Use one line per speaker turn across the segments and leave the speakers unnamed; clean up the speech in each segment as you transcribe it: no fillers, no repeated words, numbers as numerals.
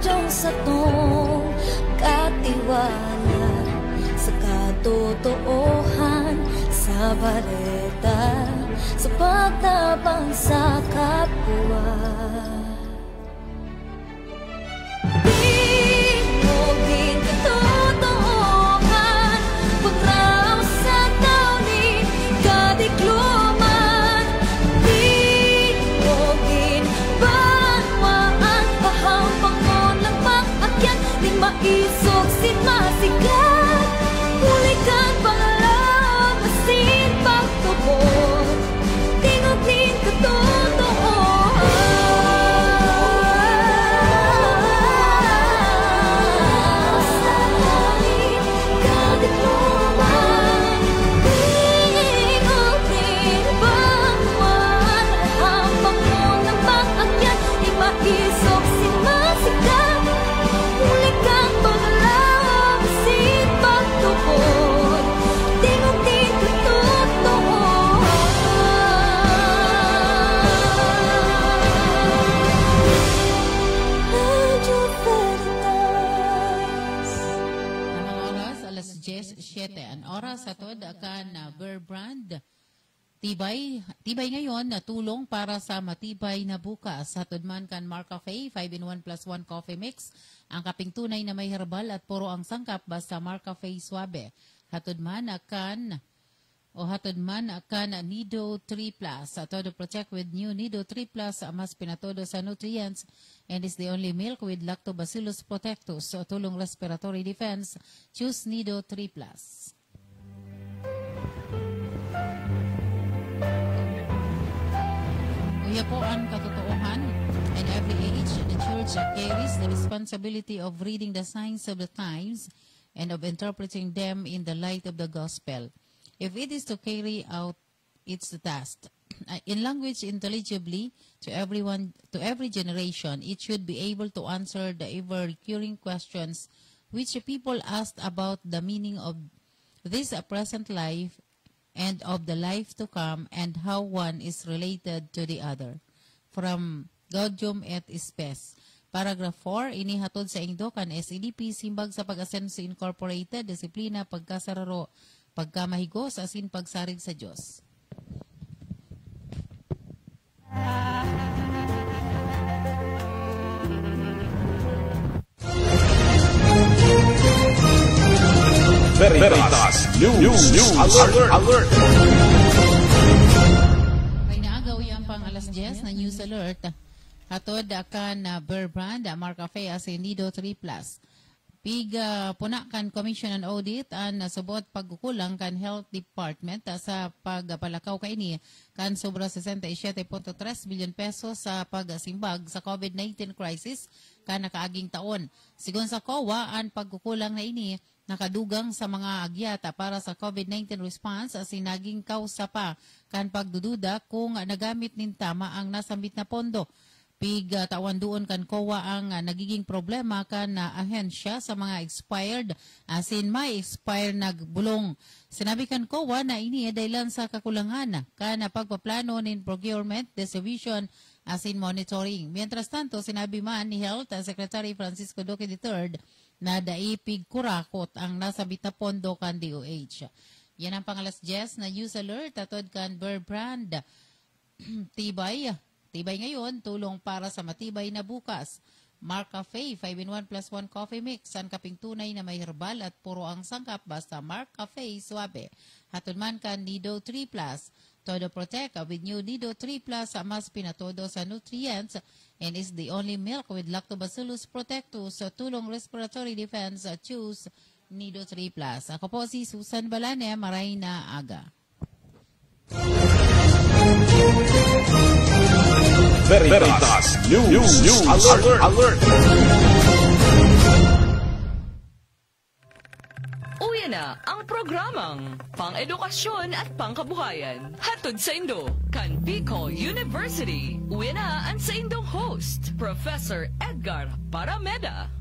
radyong sa tong katiwala sa katotohan, sa baleta, sa pagtabang sa kapwa. Maisog sin masigat, ulikan pangalam, masin pagtubod, tingog nin katotoohan. Sa langit, kadikluman, tingog nin bangwan, hambang mo ng pag-akyat, di maisog sin masigat, ulikan
ang oras sa tod akan Bear Brand. Tibay ngayon na tulong para sa matibay na bukas. Hatod man kan Mar Cafe 5-in-1 + 1 coffee mix. Ang kaping tunay na may herbal at puro ang sangkap basta Mar Cafe Suabe. Hatod man akan Nido 3 Plus. Todo protect with new Nido 3 Plus, mas pinatodo sa nutrients and is the only milk with Lactobacillus protectus o tulong respiratory defense. Choose Nido 3 Plus. Kuya po ang katotohanan, and every age the church carries the responsibility of reading the signs of the times and of interpreting them in the light of the gospel. If it is to carry out its task in language intelligibly to everyone, to every generation, it should be able to answer the ever-recurring questions which people asked about the meaning of this present life and of the life to come and how one is related to the other. From Gaudium et Spes. Paragraph 4, inihatod sa Ingdo kan SEDP, simbag sa pag-asenso incorporated, disiplina, pagkasararo, pagkamahigos, asin pagsarig sa Diyos.
Veritas News Alert.
Ay naagaw yan pang alas 10 na News Alert. Hatod akan Bear Brand, Mar Cafe, asin Nido 3 Plus. Punakan Commission on Audit ang subot pagkukulang kan Health Department sa pagpalakaw kaini kan sobra 67.3 billion pesos sa pagsimbag sa COVID-19 crisis kan nakaaging taon. Sigon sa COA, ang pagkukulang na ini nakadugang sa mga agyata para sa COVID-19 response asin naging kausa pa kan pagdududa kung nagamit nin tama ang nasambit na pondo. Tawan doon kan COA ang nagiging problema kan na ahensya sa mga expired asin may expired nagbulong. Sinabi kan COA na ini dahilan sa kakulangan kan pagpaplano nin procurement, distribution asin monitoring. Mientras tanto, sinabi man ni Health Secretary Francisco Duque III na daipig kurakot ang nasabit na pondo kan DOH. Yan ang pangalas 10 na News Alert atod kan Bear Brand. Tibay ngayon, tulong para sa matibay na bukas. Mar Cafe, 5-in-1 + 1 coffee mix. Ang kaping tunay na may herbal at puro ang sangkap basta Mar Cafe Suabe. Hatun man kan Nido 3 Plus. Todo Protect with new Nido 3 Plus, mas pinatodo sa nutrients and is the only milk with Lactobacillus protectus sa tulong respiratory defense. Choose Nido 3 Plus. Ako po si Susan Balane, maray na aga.
Veritas News Alert.
Uwi na ang programang pang-edukasyon at pangkabuhayan. Hatod sa Indo, kan Bicol University. Uwi na ang sa Indong host, Professor Edgar Parameda.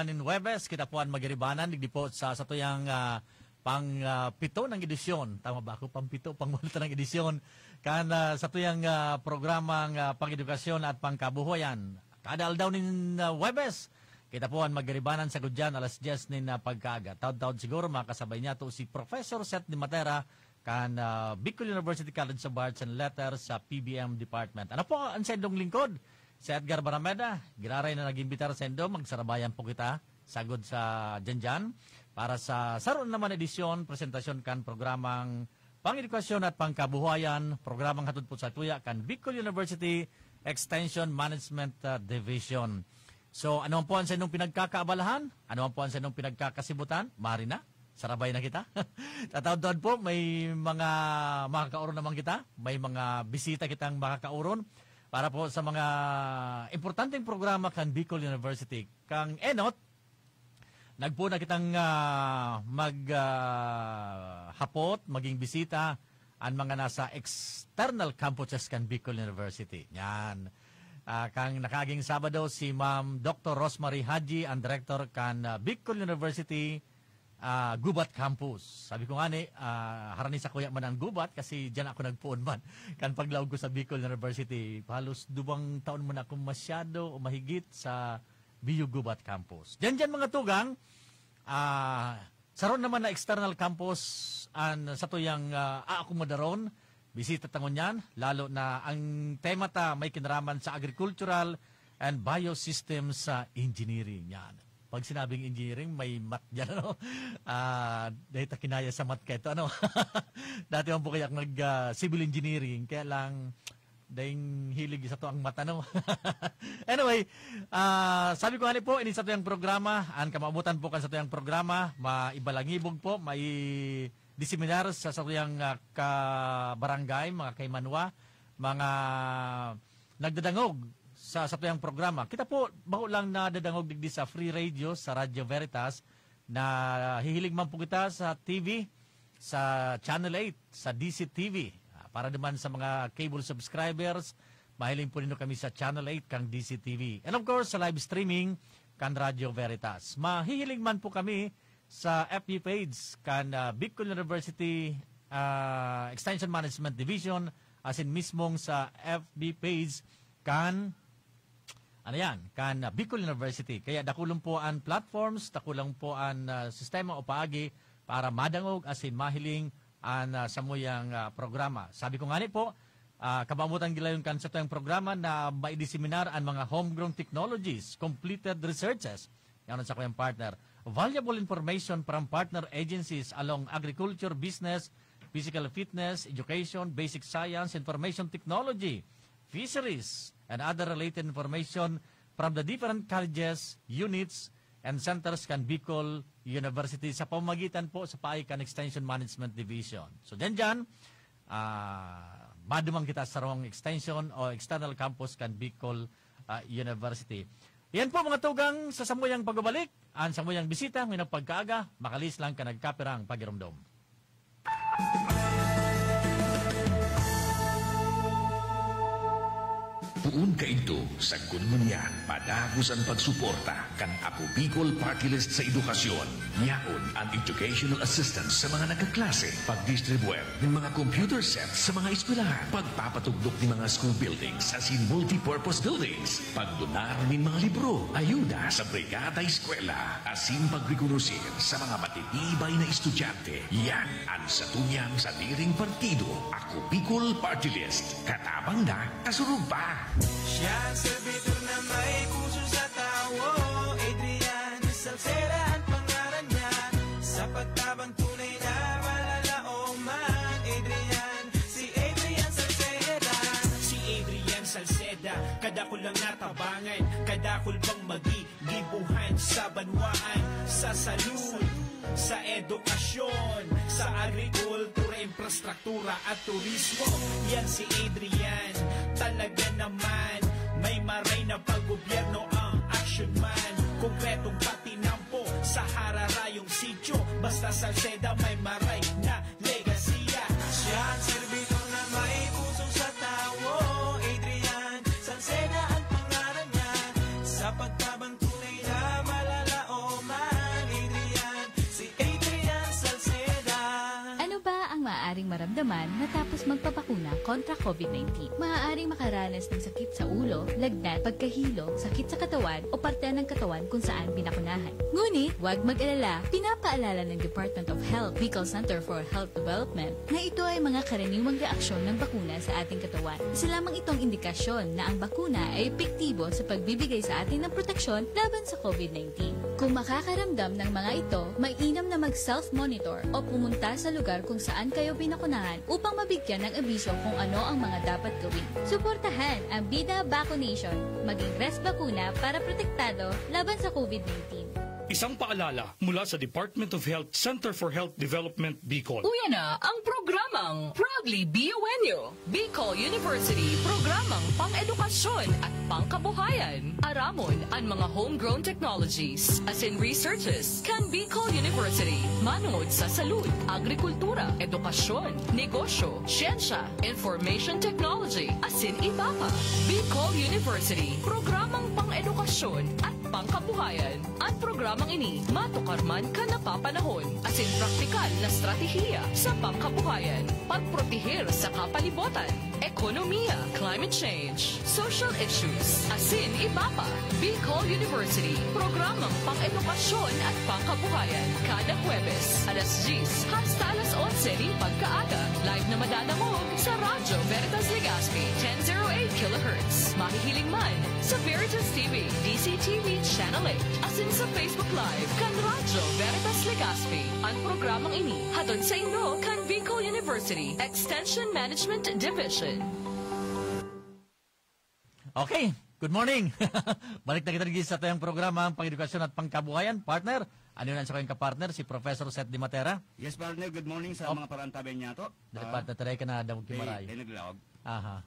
naman in Webes, kita po ang magiribanan, digdi po sa tuyang pang-pito ng edisyon. Tama ba ako? Pang-pito, pang-walita ng edisyon. Kan sa tuyang programang pang-edukasyon at pang-kabuhayan. Kada aldaw nin Webes, kita po ang magiribanan sa Gudyan, alas 10 nin pagkaga. Taod-taod siguro, makasabay niya to si Professor Seth Di Matera, kan Bicol University College of Arts and Letters sa PBM Department. Ano po ang sendong lingkod? Si Edgar Barameda, giraray na nag-imbitar sa endo, magsarabayan po kita, sagod sa Janjan, para sa saron naman edisyon, presentasyon kan programang pang-edukasyon at pangkabuhayan, programang hatod po sa tuya kan Bicol University Extension Management Division. So, ano po ang sendong pinagkakaabalahan? Ano po ang sendong pinagkakasibutan? Mari na, sarabay na kita. Tatawad po, may mga makakauron naman kita, may mga bisita kitang makakauron, para po sa mga importanteng programa kan Bicol University. Kang Enot, nagpo na kitang maghapot, maging bisita, ang mga nasa external campuses kan Bicol University. Yan. Kang nakaging Sabado, si Ma'am Dr. Rosemary Haji, ang director kan Bicol University Gubat Campus. Sabi ko nga ni, harani sa kuya man ang Gubat kasi dyan ako nagpuon man. Kan paglaog ko sa Bicol University, halos 2 taon mo na akong masyado o mahigit sa BU Gubat Campus. Dyan mga tugang, saron naman na external campus sa tuyang aakomodaron, bisita tangon yan, lalo na ang tema ta may kinaraman sa agricultural and biosystems engineering yan. Pag sinabing engineering, may math dyan, ano? Dahil kinaya sa math kayo, ano? Dati mo po kayak nag-civil engineering, kaya lang, dahil hilig sa to ang math, ano? Anyway, sabi ko nga po, ini sa to yung programa, ang kamabutan po kan sa to yung programa, maibalangibog po, may diseminar sa to yung kabarangay, mga kaymanwa, mga nagdadangog, sa tuyang programa. Kita po, bago lang na dadangog digdi sa Free Radio, sa Radio Veritas, na hihilig man po kita sa TV, sa Channel 8, sa DCTV. Para naman sa mga cable subscribers, mahiling po nino kami sa Channel 8 kang DCTV. And of course, sa live streaming, kan Radio Veritas. Mahihiling man po kami sa FB page, kan Bicol University Extension Management Division, as in mismong sa FB page, kan Bicol University. Kaya dakulang po ang platforms, dakulang po ang sistema o paagi para madangog as in mahiling ang samuyang programa. Sabi ko nga po, kabamutan gilayon kan sa tuyang programa na maidiseminar ang mga homegrown technologies, completed researches. Yan sa kuyang partner. Valuable information from partner agencies along agriculture, business, physical fitness, education, basic science, information technology, fisheries, and other related information from the different colleges, units, and centers kan Bicol University sa pamamagitan po sa PAICAN Extension Management Division. So dyan, madumang kita sa rawang extension o external campus kan Bicol University. Yan po mga tugang sa samuyang pagbabalik, ang samuyang bisita, may nagpagkaaga, makalis lang ka nagkapirang pagirumdom.
Puun ka ito sa Gunmunyan, padagos ang pagsuporta kan Ako Bicol Party List sa edukasyon. Yaon ang educational assistance sa mga nagkaklase, pagdistribuer ng mga computer sets sa mga eskwelahan, pagpapatugdok ng mga school buildings as in multi-purpose buildings, pagdonar ng mga libro, ayuda sa brigada eskwela, asin pagrekonoser sa mga matitibay na estudyante. Yan ang satuyang sa diring partido, Ako Bicol Party List. Katabang na, kasurog pa.
Siya ang servidor na may puso sa tao, Adrian Salceda ang pangalan niya. Sa pagtabang tunay na malalaong man, si Adrian Salceda. Si Adrian Salceda, kadakul lang natabangan, kadakul bang magigibuhan sa banwaan, sa salud, sa edukasyon, sa agrikultura, infrastruktura at turismo. Yan si Adrian, talaga naman may maray na paggobyerno ang action man. Konkretong patinampo sa hararayong sityo, basta Salceda may maray na legasiya. Siya ang servidor na may puso sa tao, Adrian Salceda ang pangalan niya. Sa pagtabang tunay na malalao
nararamdaman matapos magpapakuna kontra COVID-19. Maaaring makaranas ng sakit sa ulo, lagnat, pagkahilo, sakit sa katawan o parte ng katawan kung saan binakunahan. Ngunit, huwag mag-alala, pinapaalala ng Department of Health, Bicol Center for Health Development, na ito ay mga karaniwang reaksyon ng bakuna sa ating katawan. Isa lamang itong indikasyon na ang bakuna ay epektibo sa pagbibigay sa atin ng proteksyon laban sa COVID-19. Kung makakaramdam ng mga ito, mainam na mag-self-monitor o pumunta sa lugar kung saan kayo binakunahan upang mabigyan ng abiso kung ano ang mga dapat gawin. Suportahan ang Bida Vaccination, maging rest bakuna para protektado laban sa COVID-19.
Isang paalala mula sa Department of Health, Center for Health Development, Bicol.
Uya na ang programang Proudly BUNU, Bicol University, programang pang-edukasyon at pangkabuhayan. Aramon ang mga homegrown technologies, as in researches, kan Bicol University. Manood sa salud, agrikultura, edukasyon, negosyo, siyensya, information technology, as in iba pa. Bicol University, programang pang-edukasyon at pangkabuhayan. Ang programang ini, matukarman ka na papanahon, as in praktikal na strategiya sa pangkabuhayan, pagprotehir sa kapalibutan, ekonomiya, climate change, social issues, as in iba pa. Bicol University, programang pang-edukasyon at pangkabuhayan, kada Huwebes, alas 10 hasta alas 11 ring pagkaaga. Live na madadamog sa Radyo Veritas Legazpi, 1008 kHz. Mahihiling man sa Veritas TV, DCTV Channel 8, as in sa Facebook Live, kan Radyo Veritas Legazpi. Ang programang ini, hatod sa Indo, kan Bicol University, Extension Management Division.
Okay, good morning. Balik na kita rin sa tayong programa ang pang-edukasyon at pangkabuhayan. Partner, ano yun sa kayong kapartner, si Professor Seth Di Matera.
Yes, partner. Good morning sa mga parantabi niya to.
Dari partner, taray ka na daw kimaray.
Naglaog.
Aha.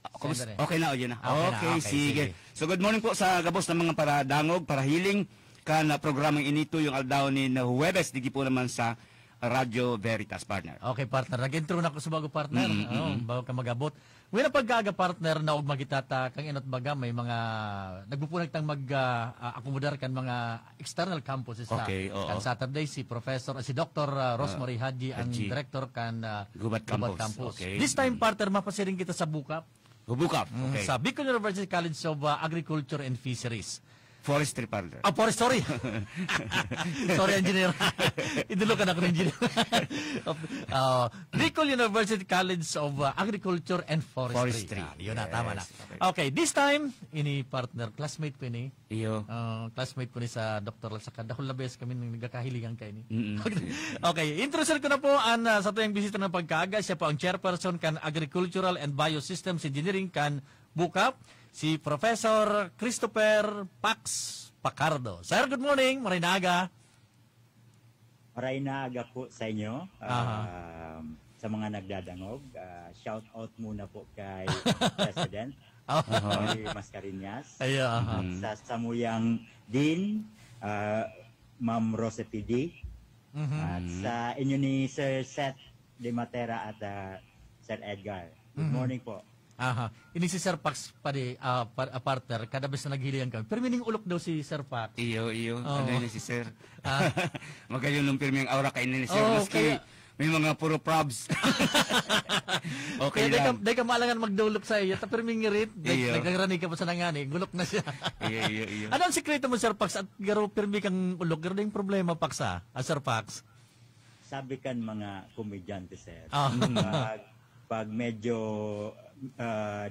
Okay na, yun na.
Okay,
Sige. So, good morning po sa gabos ng mga paradangog, para hiling ka na programang inito yung aldaw ni na Huwebes, digi po naman sa Radyo Veritas, partner.
Okay, partner. Nag-intro na ako sa bago partner. Bago ka mag-abot. Ngayon ang pagkaga, partner, na huwag magitata kang inot baga, may mga nagpupunag tang mag-akomodar kan mga external campuses.
Okay, oo.
Kan Saturday, si Dr. Rosemary Hadji, ang director kan
Gubat Campus. Okay.
This time, partner, mapasiring kita sa Bukap.
Bukap, okay.
Sa Bicol University College of Agriculture and Fisheries.
Forestry, partner.
Forest, sorry. Sorry, engineer. Idulo ka na ako ng engineer. Bicol University College of Agriculture and Forestry. Yun na, tama na. Okay, this time, ini partner, classmate ko ini.
Iyo.
Classmate ko ni sa Dr. Sa Kadahol Labes, kami nagkakahilingan kayo ni. Okay, introduce ko na po sa tuyang bisita ng pagkaaga. Siya po ang chairperson kan Agricultural and Biosystems Engineering kan Bukap, si Professor Christopher Pax Pacardo. Sir, good morning. Marinaga.
Marinaga po sa inyo. Sa mga nagdadangog. Shout out muna po kay President Mascareñas. Sa Samuyang Dean, Ma'am Rosette D. At sa inyo ni Sir Seth Di Matera at Sir Edgar. Good morning po.
Ini si Sir Pax partner, kada bes na naghilihan kami. Pero mining ulok daw si Sir Pax.
Iyo. Ano yun si Sir? Magayon ng pirmi ang aura kayo ni Sir. Maski may mga puro probs. Okay lang.
Dahil ka maalangan magdulok sa iyo. Pero mingirit, nagrani ka pa sa nangani. Gulok na siya.
Iyo.
Ano ang sikreto mo, Sir Pax? At garo pirmi kang ulok. Garo na yung problema, Pax, Sir Pax?
Sabi kan mga komedyante, Sir. Pag medyo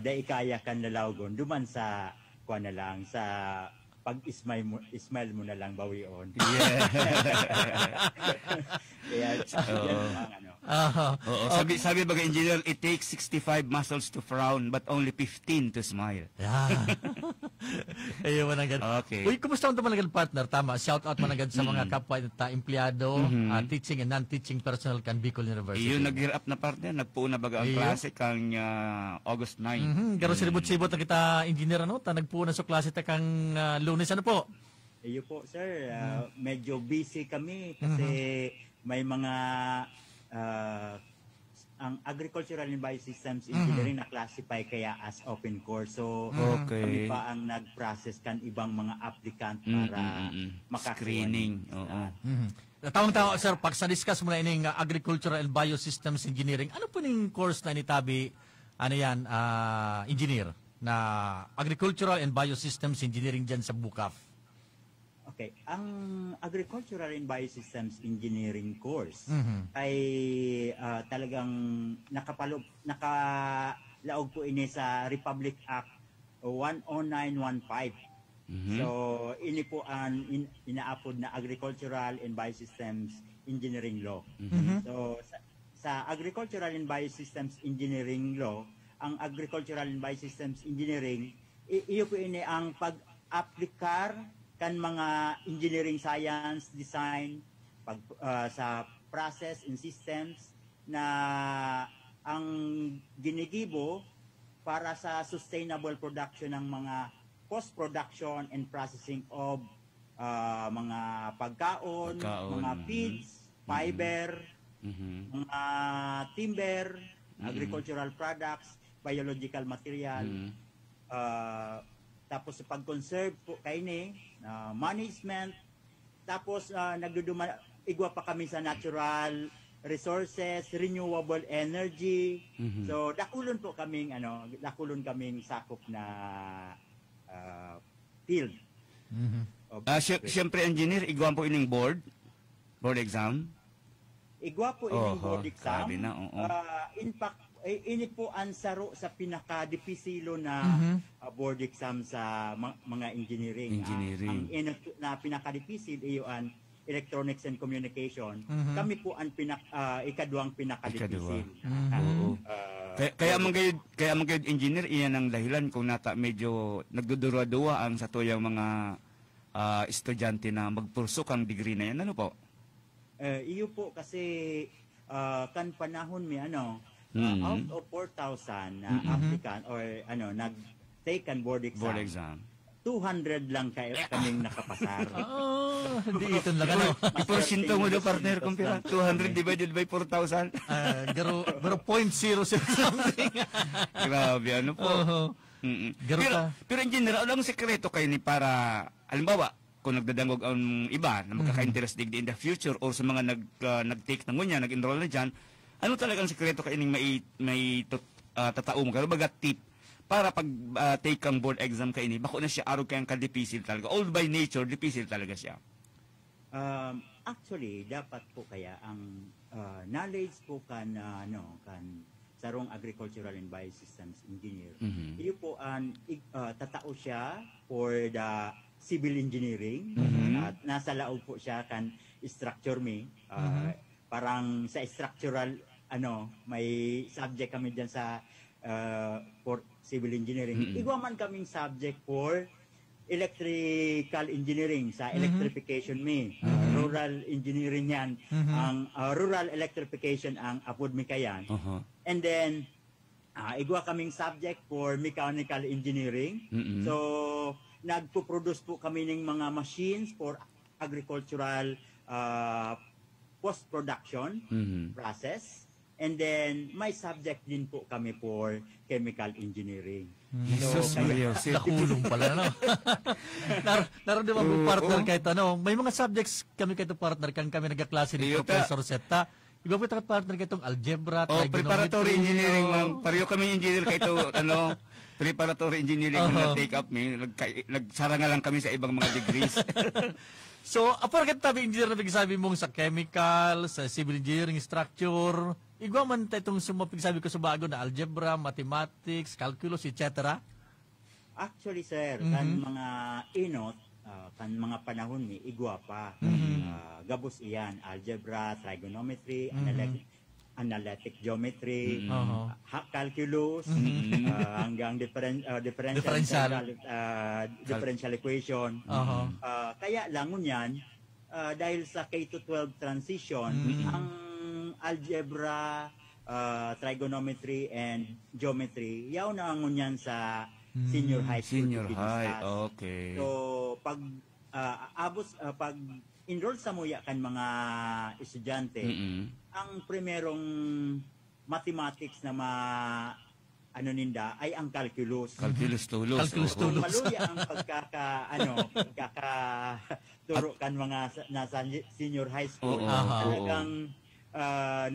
daikaya kan lalawgon, duman sa kuha na lang, sa pag-smile mo na lang bawion. Kaya
sabi baga engineer, it takes 65 muscles to frown but only 15 to smile.
Ayun, managad.
Okay.
Uy, kumusta ang managad partner? Tama, shout out managad sa mga kapwa at empleyado, teaching and non-teaching personnel kan Bicol University.
Iyon, nag-gear up na partner, nagpuuna baga ang klase kang August 9.
Garo silibot-sibot na kita engineer, nagpuuna sa klase ta kang Lunes, ano po?
Iyo po, sir. Medyo busy kami kasi may mga ang Agricultural and Biosystems Engineering na-classify kaya as open course. So, kami pa ang nag-process kan ibang mga applicant para makakuha.
Screening.
Tawang-tawa, sir, pag sa-discuss mo na ining Agricultural and Biosystems Engineering, ano po ning course na nitabi, engineer, na Agricultural and Biosystems Engineering dyan sa BUCAF?
Okay, ang Agricultural and Biosystems Engineering course ay talagang nakalaog po ini sa Republic Act 10915. So, ini po ang inaapod na Agricultural and Biosystems Engineering Law. So, sa Agricultural and Biosystems Engineering Law, ang Agricultural and Biosystems Engineering, iyo po ini ang pag-aplikar kan mga engineering science, design, sa process and systems na ang ginigibo para sa sustainable production ng mga post-production and processing of mga pagkaon, mga feeds, fiber, mga timber, agricultural products, biological material, tapos sa pag-conserve po kaini, management, tapos igwa pa kami sa natural resources, renewable energy. So dakulon kaming sakop na field.
Siyempre, engineer, igwa po ining board exam.
Igwa po ining board exam. In fact, ini po ang saro sa pinaka-dipisilo na board exam sa mga engineering. Ang na pinaka-dipisil iyo ang electronics and communication. Kami po ang ikaduang pinaka-dipisil.
Kaya magayud engineer, iyan ang dahilan kung medyo nagdudura-duwa ang sa tuyang mga estudyante na magpursok ang degree na yan. Ano po?
Iyo po kasi kan panahon may out of 4,000 applicant or nag-take ang board exam. 200 lang kaming nakapasar.
Hindi ito lang
Iporsyento mo do, partner, kumpira. 200 divided by 4,000.
Garo 0.00 something.
Grabe, ano po. Pero in general, anong sekreto kayo ni para, halimbawa, kung nagdadangog ang iba na magkaka-interest in the future or sa mga nag-take ng ngunya, nag-enroll na dyan, ano talagang sekreto kayo may tataong? Kaya baga tip para pag take ang board exam kayo ni, bako na siya araw kayang ka-dipisil talaga. All by nature, dipisil talaga siya.
Actually, dapat po kaya ang knowledge po kan sarong agricultural and biosystems engineer. Iyo po ang tatao siya for the civil engineering. At nasa laog po siya kan structure me. Parang sa structural may subject kami diyan sa for civil engineering. Igwa man kaming subject for electrical engineering sa electrification rural engineering yan. Ang rural electrification ang apod mi kayan. And then igwa kaming subject for mechanical engineering. So nagpo-produce po kami ng mga machines for agricultural post-production process. And then, may subject din po kami for chemical engineering.
Nakulong pala, no? Naroon din po partner kahit may mga subjects kami kahit partner kami nagkaklase ni Professor Seta. Iba po partner kahit algebra, trigonometry.
Preparatory engineering, ma'am. Pareho kami engineer kahit preparatory engineering na take up me. Nagsara nga lang kami sa ibang mga degrees.
So, apart tabi engineer na pagsabi mong sa chemical, sa civil engineering structure, igwa man itong sumapigsabi ko sa bago na algebra, mathematics, calculus, etc.
Actually, sir, kan mga kan mga panahon ni igwa pa. Gabos iyan, algebra, trigonometry, analytic geometry, calculus, hanggang differential equation. Kaya langon yan, dahil sa K-12 transition, ang algebra, trigonometry, and geometry, yaw na angon yan sa senior high school.
Okay.
So, pag pag enroll sa muya kan mga estudyante, ang primerong mathematics na ano ninda ay ang calculus.
Calculus tulus.
Maluya ang pagkakaturo kan mga nasa senior high school. Talagang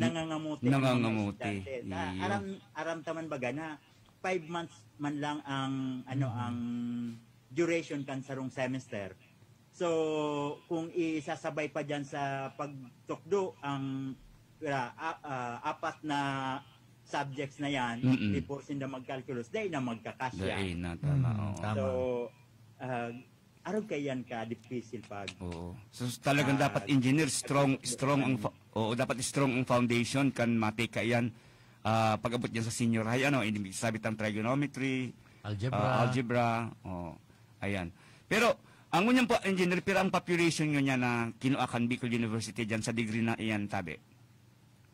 nangangamuti. Aram taman baga na 5 months man lang ang ang duration kan sarong semester. So kung isasabay pa diyan sa pagtukdo ang 4 na subjects na yan, before sinda mag-calculus, dahil na magkakasya.
Dahil na, tama.
So, araw kayan ka, difficile pag.
So, talagang dapat engineer, strong dapat strong ang foundation, kan matika yan, pag-abot yan sa senior high, sabi tang trigonometry, algebra, ayan. Pero, ang unyang po, engineer, pero ang population nyo niya na kinuakan Bicol University dyan sa degree na iyan, tabi?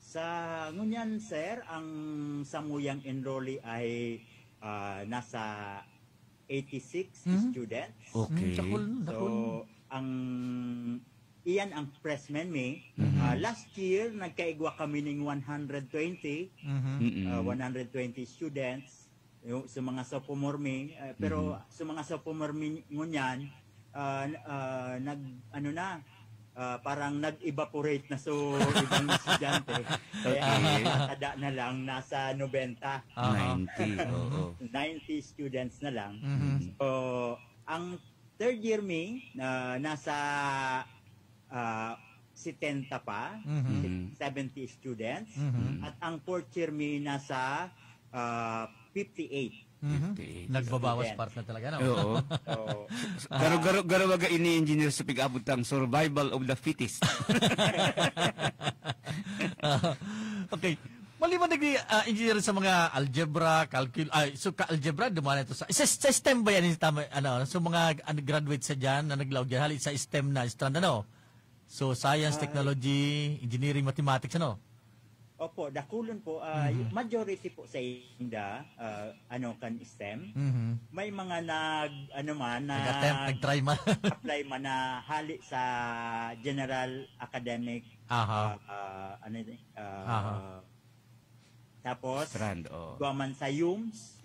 Sa ngunyan, sir, ang samuyang enrollee ay nasa 86 students.
Okay.
So, iyan ang freshman May. Last year, nagkaigwa kami ng 120 students sa mga sophomore May. Pero sa mga sophomore May ngunyan, parang nag-evaporate na so ibang estudyante. Kaya na lang, nasa 90. 90 students na lang. So, ang third year May, nasa 70 pa, 70 students. At ang fourth year May, nasa 58.
Nagbabawas part na talaga, no?
Oo. Garo waga ini-engineer sa pag-abot ang survival of the fittest.
Okay. Maliban nag-engineer sa mga algebra, algebra, dumana ito sa STEM ba yan? So mga graduate sa dyan na naglaw dyan, halit sa STEM na strand, So science, technology, engineering, mathematics,
Opo, dakulon po, majority po sa inda, kan STEM. May mga
nag-try man.
apply man na hali sa general academic. Tapos, guwaman sa UMS.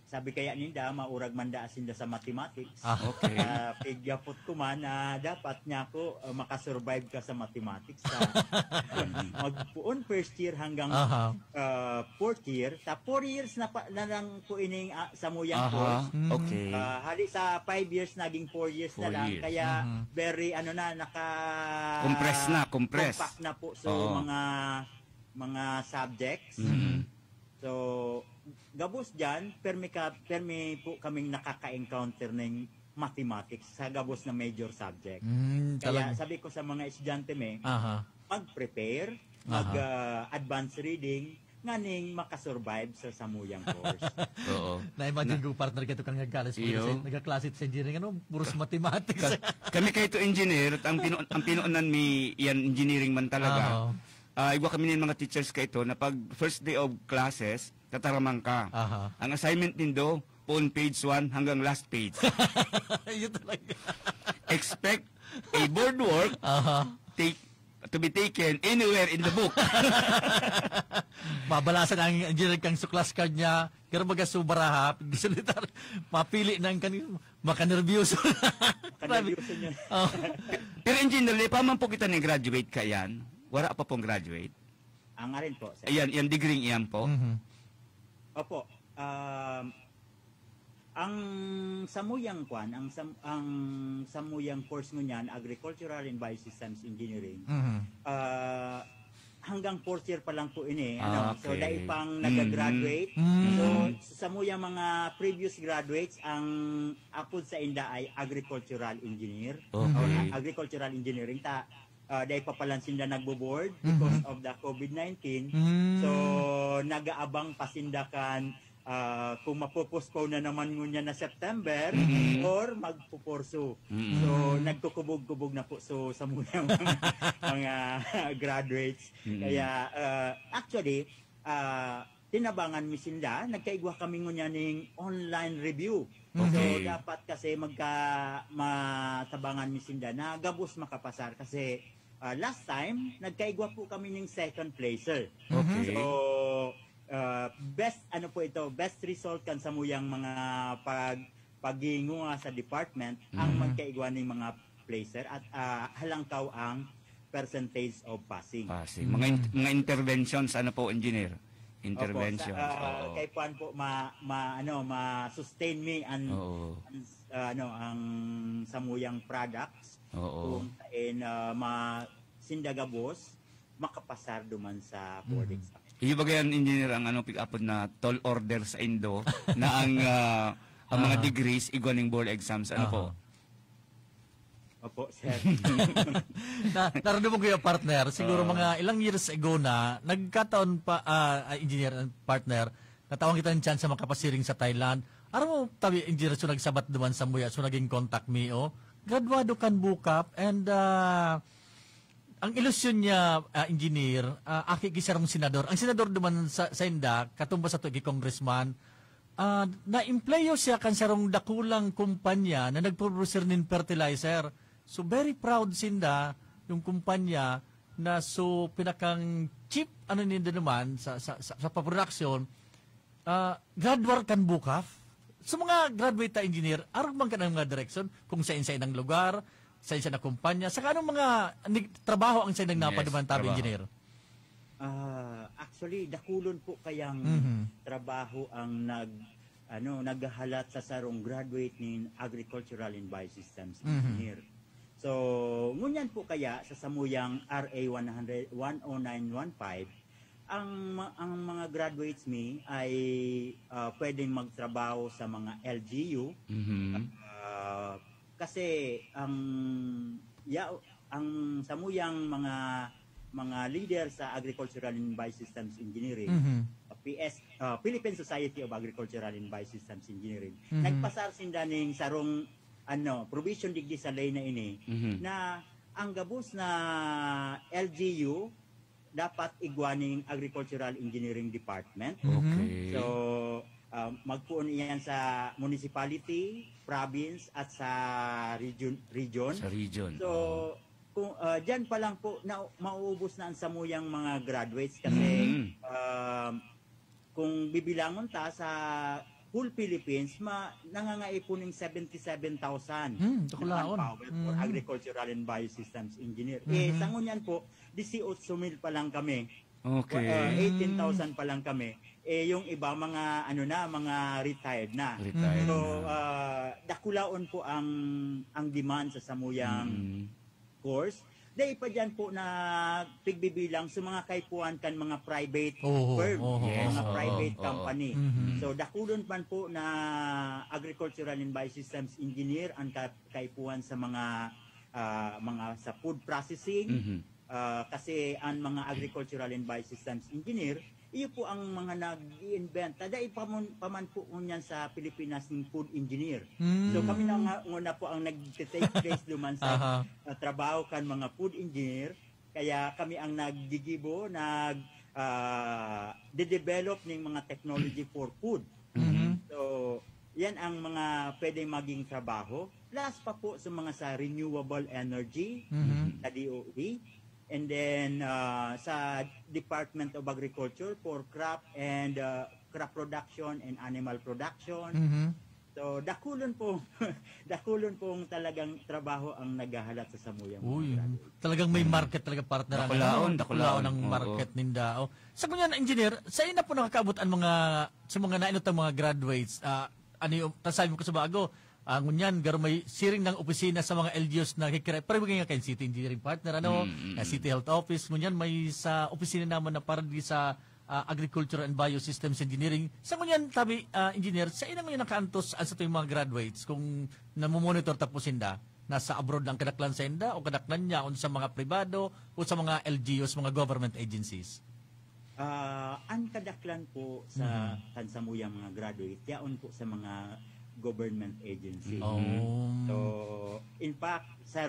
Sabi kaya ninda, maurag manda asinda sa mathematics.
Okay.
Pigyapot ko man na dapat niya ako makasurvive ka sa mathematics. Magpuon first year hanggang fourth year. Sa 4 years na lang po ining sa muyang course.
Okay.
Hali sa 5 years, naging 4 years na lang. Kaya very
compress.
Compact na po so mga subjects. So, gabos dyan, permi po kaming nakaka-encounter ng mathematics sa gabos na major subject. Kaya sabi ko sa mga estudyante mag-prepare, mag-advance reading, nganing makasurvive sa samuyang course.
Na-imagine ko partner kayo kang nagkaklase sa engineering, puros mathematics.
Kami kayo to engineer, at ang pinuunan mi yan engineering man talaga. Iwa kami ng mga teachers kayo na pag first day of classes, tataramang ka. Ang assignment nindo, on page 1 hanggang last page.
Yun talaga.
Expect a board work to be taken anywhere in the book.
Mabalasan ang engineering kang suklas card niya, pero magasubara salitar, mapili ng kanino, makanervyoso.
Makanervyoso niya.
Pero engineer, paman po kita ni-graduate ka yan? Wala pa pong graduate?
Ang rin po. Sir.
Yan degree iyan po?
Opo. Ang samuyang samuyang course mo niyan, Agricultural and Biosystems Engineering, hanggang 4th year pa lang po ini. So, dahil pang nag-graduate. So, samuyang mga previous graduates, ang apod sa inda ay Agricultural Engineer. Agricultural Engineering. Dahil pa palang sila nagbo-board because of the COVID-19. So, nag-aabang pasindakan kung mapopostpone na naman ngunya na September or magpupurso. So, nagkukubog-kubog na po sa muna mga graduates. Kaya, actually, tinabangan mi sila, nagkaigwa kami ngunya ng online review. So, dapat kasi matabangan mi sila na gabos makapasar kasi last time, nagkaigwa po kami ng second placer. So, best ano po ito, best result kan sa muyang mga paggingo sa department ang magkaigwaning mga placer at halangkaw ang percentage of passing.
Mga interventions ano po, engineer? Interventions.
Kay puan po ma-sustain me ang samuyang products kung masindagabos makapasar duman sa board exam.
Iyo bagayan engineer ang pick up na tall order sa Indo na ang mga degrees igwaning board exams po?
Opo, sir.
Naroon mo kayo, partner, siguro mga ilang years ago na, nagkataon pa, engineer and partner, natawang kita ng chance sa makapasiring sa Thailand. Aram mo, tabi, engineer, so nagsabat duman sa muya, so naging contact me, graduado kan bukap, and ang ilusyon niya, engineer, aki kisarong senador. Ang senador duman sa Inda, katumba sa tugi congressman, na-employo siya kan sarong dakulang kumpanya na nagproducer nin fertilizer. So very proud sinda yung kumpanya na so pinakang cheap nila naman sa production. Graduate kan bukaf. So mga graduate engineer, arang man ka ng mga direction kung saan ng lugar, saan na kumpanya, saka anong mga trabaho ang saan napaduman tabi engineer?
Actually, dakulon po kayang trabaho ang naghahalat sa sarong graduate ni Agricultural and Biosystems Engineer. So, ngunyan po kaya sa samuyang RA 10915, ang mga graduates mi ay pwedeng magtrabaho sa mga LGU kasi ang samuyang mga leader sa Agricultural and Biosystems Engineering, Philippine Society of Agricultural and Biosystems Engineering, nagpasar sinda ning sarong provision digdi sa lay na ini na ang gabos na LGU dapat igwaning Agricultural Engineering Department. So magpuon iyan sa municipality, province at sa region. So kung diyan pa lang po na mauubos na ang samuyang mga graduates kasi kung bibilangon ta sa whole Philippines nangangaipuning 77,000 manpower for Agricultural and Biosystems Engineer. Sa ngunyan po 18,000 pa lang kami. 18,000 pa lang kami. Yung iba mga mga retired na. So dakulaon po ang demand sa samuyang course. Dahil pa dyan po na pigbibilang sa mga kaipuan kan mga private firm, mga private company. So dakulon man po na Agricultural and Biosystems Engineer ang kaipuan sa mga sa food processing. Kasi ang mga Agricultural and Biosystems Engineer, iyo po ang mga nag-i-invent. Dahil paman po unyan sa Pilipinas ng food engineer. So kami na nga po ang nag-take place duman sa trabaho kan mga food engineer. Kaya kami ang naggigibo, de-develop ng mga technology for food. So yan ang mga pwedeng maging trabaho. Plus pa po sa mga sa renewable energy, sa DOE. And then sa Department of Agriculture for crop production and animal production. So dakulon pong talagang trabaho ang naghahalat sa samuyang.
Talagang may market talaga, partner. Dakulaon ang market ninda. Sa kunyan engineer, sa ina po nakakaabot ang sa mga nainot ang mga graduates. Sabi mo ko sa bago, ngunyan, garo may siring ng opisina sa mga LGUs na kikira. Pero mga kayo, City Engineering Partner, City Health Office, ngunyan, may sa opisina naman na para di sa Agriculture and Biosystems Engineering. Sa ngunyan, tabi, engineer, sa inang ngunyan nakaantos sa ito yung mga graduates kung namumonitor tapusin da, nasa abroad ang kadaklan sa inda o kadaklan niya o sa mga pribado o sa mga LGUs, mga government agencies?
Ang kadaklan po sa kansamuyang mga graduate, yaon po sa mga government agency. So, in fact, sa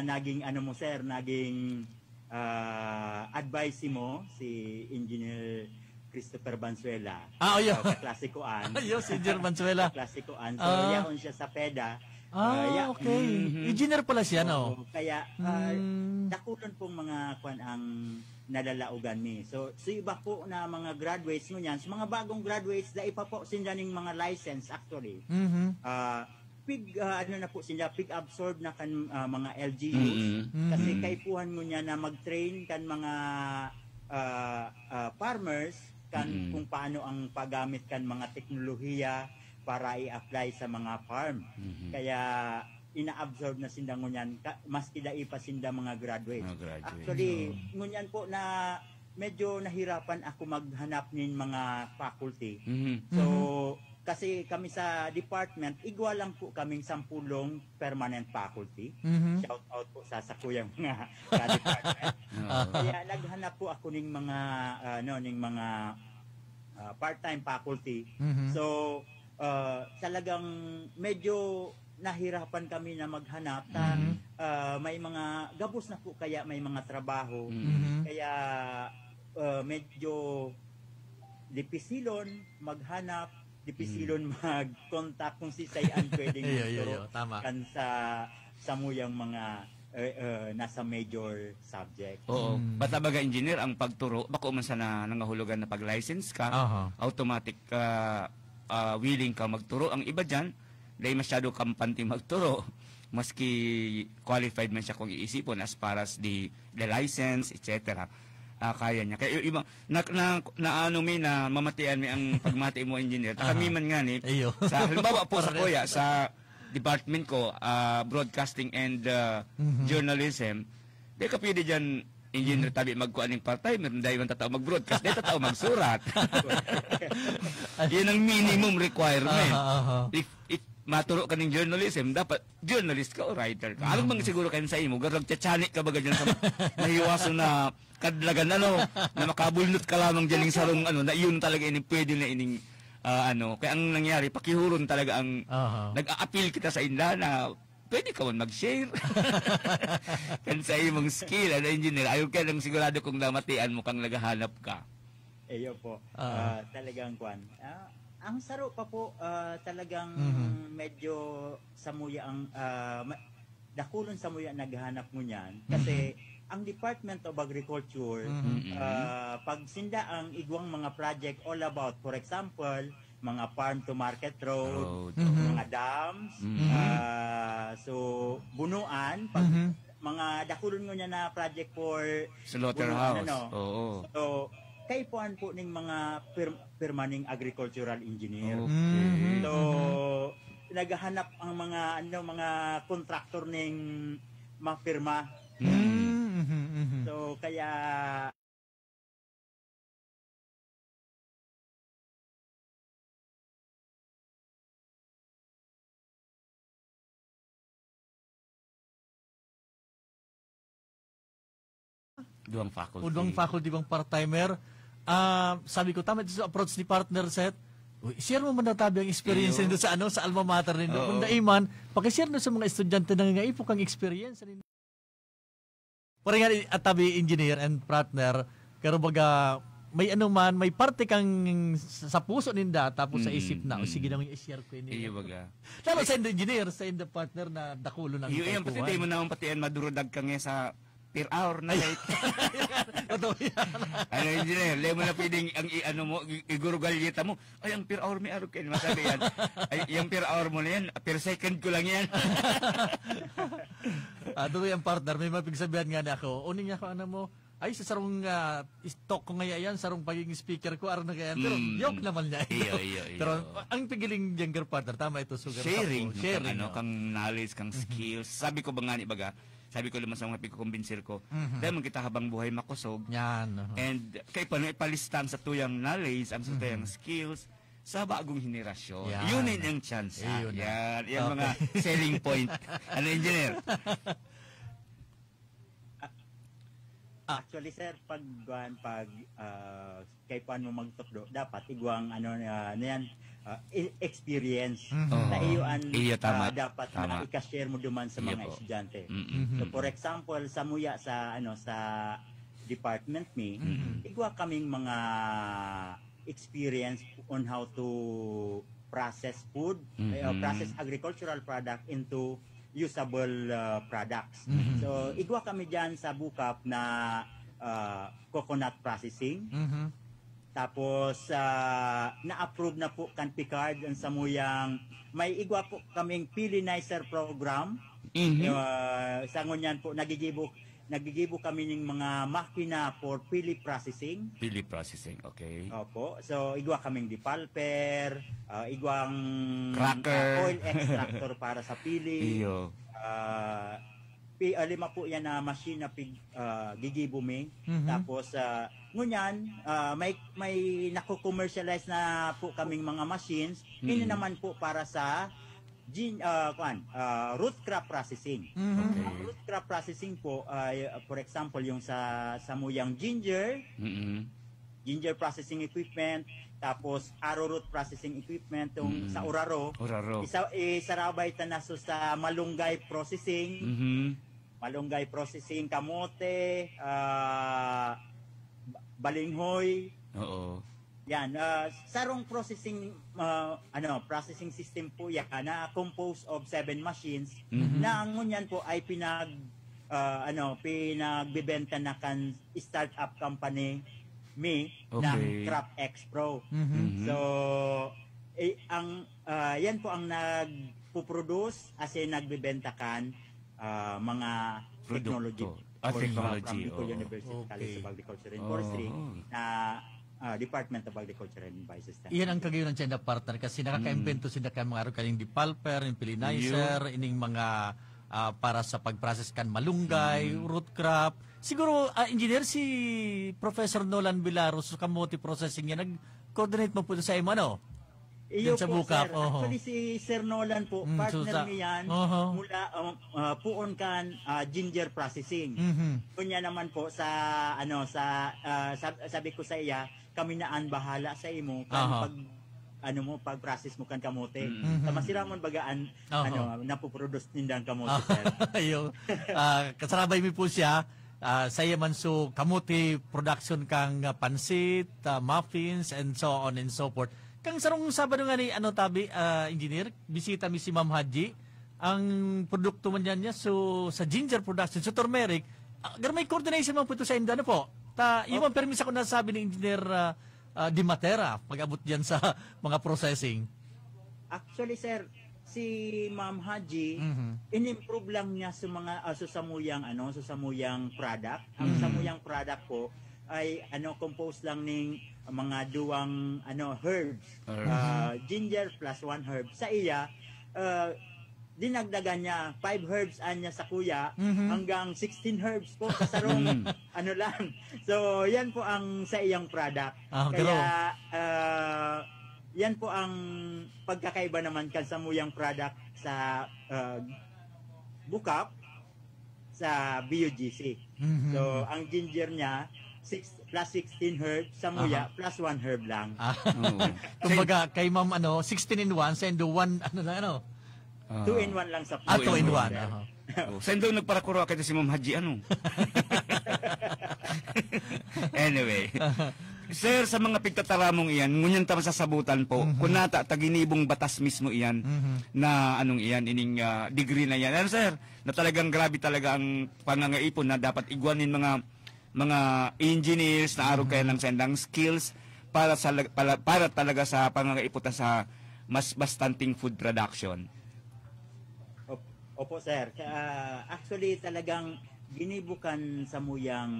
naging naging advice mo si Engineer Christopher Banzuela.
Klasikoan. Si Engineer Banzuela.
Klasikoan. So, yaon siya sa PEDA.
Okay. Engineer pala siya, no?
Kaya, dakulan pong mga kwan ang nalalaugan mi. So iba po na mga graduates mo yan, mga bagong graduates, da ipa po sila ng mga license actually. Ano na po sila, pig absorb na kan mga LGUs. Kasi kaipuhan mo niya na mag-train kan mga farmers kan kung paano ang paggamit kan mga teknolohiya para i-apply sa mga farm. Kaya ina-absorb na sinda ngunyan, mas kidai pa sinda mga graduates. Actually, ngunyan po na medyo nahirapan ako maghanap nin mga faculty. So, kasi kami sa department, igwa lang po kaming 10 permanent faculty. Shout out po sa kuyang mga ka-department. Kaya naghanap po ako ng mga part-time faculty. So, talagang medyo nahirapan kami na maghanap may mga gabos na po kaya may mga trabaho. Kaya medyo dipisilon maghanap, dipisilon mag-contact kung si Sayan pwedeng magturo kan sa muyang mga nasa major subject.
Oo. Batabaga engineer ang pagturo, bako man sana nangahulugan na pag-license ka, automatic willing ka magturo. Ang iba dyan, dahil masyado kampante magturo, maski qualified man siya kung iisipon as far as the license, etc. Kaya niya. Kaya iba, ano mi na mamatian mi ang pagmati mo engineer. Kami man nga ni, sa halimbawa po sa kuya, sa department ko, broadcasting and journalism, di ka pwede dyan engineer tabi magkuan ng part-time, dahil man tatao mag-broadcast, dahil tatao magsurat. Yan ang minimum requirement. If maturo ka ng journalism, dapat journalist ka o writer ka. Alam bang siguro kayo sa imo, garag tsachanik ka baga dyan sa nahiwaso na kadlagan, na makabulnot ka lamang dyan ng sarong, na yun talaga ining pwede na ining, kaya ang nangyari, pakihuron talaga ang, nag-a-appeal kita sa inda na, pwede ka man mag-share. Kan sa imong skill, engineer, ayaw ka lang sigurado kung namatian mo kang naghahanap ka.
Eyo po, talagang kwan. Ang saro pa po, talagang medyo samuya ang, dakulon samuya naghahanap mo niyan. Kasi, ang Department of Agriculture, pag sinda ang igwang mga project all about, for example, mga farm to market road, mga dams, so bunuan, pag mga dakulon mo niya na project for
slaughterhouse.
So kaipuan po ng mga permanent agricultural engineer. So naghahanap ang mga contractor ng mapirma. So kaya
Duang faculty.
Duang faculty bang part-timer. Sabi ko, tama sa approach ni partner set. Share mo man tabi ang experience nito sa sa alma mater nito. Kung daiman, paki-share na sa mga estudyante na nga ipo kang experience nito. Parang nga at tabi engineer and partner, pero baga may may parte kang sa puso ninda tapos sa isip na o sige na yung i-share ko ini.
Iyo baga.
Tama sa engineer, sa partner na dakulo ng
iyo yung pati mo na patian madurodag ka nga sa per hour na late. Engineer, le mo na pwedeng ang igurugalyeta mo. Ay, ang per hour may araw kayo. Masabi yan. Ay, yung per hour mo na yan, per second ko lang yan.
Doon yung partner, may mapigsabihan nga na ako. Uning nga ako, mo, ay, sa sarong stock ko ngayon yan, sarong pagiging speaker ko, araw na kaya. Pero, yok naman niya. Pero, ang pigiling younger partner, tama ito, sugar.
Sharing. Kang knowledge, kang skills. Sabi ko ba nga ni baga, sabi ko naman sa mga pagkukumbinser ko, dahil man kita habang buhay makusog.
Yan.
And kay ipalistan sa tuyang knowledge, ang sa tuyang skills, sa bagong henerasyon. Yun yung chance. Yan. Yan mga selling point. Engineer?
Actually, sir, pag kay paano mo magtukdo, dapat igwang experience na dapat na i-share mo duman sa mga estudyante. So for example, sa department igwa kaming mga experience on how to processed food, processed agricultural product into usable products. So, igwa kami dyan sa Bukap na coconut processing. Tapos, na-approve na po kan Picard ang samuyang, may igwa po kaming Pillinizer program. Sa ngunyan po, nagigibo kami ng mga makina for pili processing.
Pili processing, okay.
Opo. So, igwa kaming dipalper, igwang
cracker,
oil extractor para sa pili.
Iyo.
5 po yan na machine na gigibo mi. Tapos, ngunyan, may nako-commercialize na po kaming mga machines. Ini naman po para sa root crop processing. Ang root crop processing po, for example, yung sa samuyang ginger, ginger processing equipment, tapos arrowroot processing equipment, yung sa uraro. Isarabay tanaso sa malunggay processing, malunggay processing, kamote, balinghoy. Yan, sarong processing processing system po yan na composed of 7 machines na ang ngunyan po ay pinagbebenta na kan startup company ng Crop X Pro. So yan po ang nagpo-produce kasi nagbebenta kan mga technology from Bicol University College of Agriculture and Forestry na Department of Agriculture and Environment.
Iyan ang kagayon ng China partner kasi nakaka-invento sila kan mga kaling dipalper, yung Pillinizer, ining mga para sa pag-process kan malunggay, root crop. Siguro, engineer, si Professor Nolan Villaros sa kamote processing niya, nag-coordinate mo po sa imo, ano?
Iyo po, sir. Actually, si Sir Nolan po, partner niyan, mula puon kan ginger processing. Kunya naman po sa, sabi ko sa iya, kami naan bahala sa imo pag-process mo kan kamote. Sa masiramon bagaan, napoproduce nindang kamote, sir.
Ayo. Kasarabay mi po siya, saya man so kamote production kang pansit, muffins, and so on and so forth. Kang sarong Sabado nga ni engineer, bisita mi si Ma'am Haji, ang produkto man niya so sa ginger production, sa turmeric, may coordination man po ito sa inyo, ano po? Yung permis ako nasabi ni Engineer Di Matera, pag-abot diyan sa mga processing.
Actually, sir, si Ma'am Haji, in-improve lang niya sa mga samuyang product. Ang samuyang product po ay composed lang ng mga duwang herbs. Ginger plus 1 herb. Sa iya, dinagdagan niya 5 herbs anya sa kuya hanggang 16 herbs po sa sarong lang. So yan po ang sa iyang product. Kaya yan po ang pagkakaiba naman kan sa muyang product sa Bukap sa BUGC. So ang ginger niya 6 plus 16 herbs, sa muya plus 1 herb lang.
Kumbaga kay Ma'am 16 in 1, send 1
2 in 1 lang sa
2 in 1.
Saan daw nagparakuro kayo si Ma'am Haji, Anyway. Sir, sa mga pigtataramong iyan, ngunyan tama sa sabutan po, kung nata, taginibong batas mismo iyan, na ining degree na yan. Sir, na talagang grabe talaga ang pangangaipon na dapat igwanin mga engineers na araw kaya ng sendang skills para talaga sa pangangaipon sa mas bastanting food production.
Opo, sir. Actually, talagang ginibukan sa muyang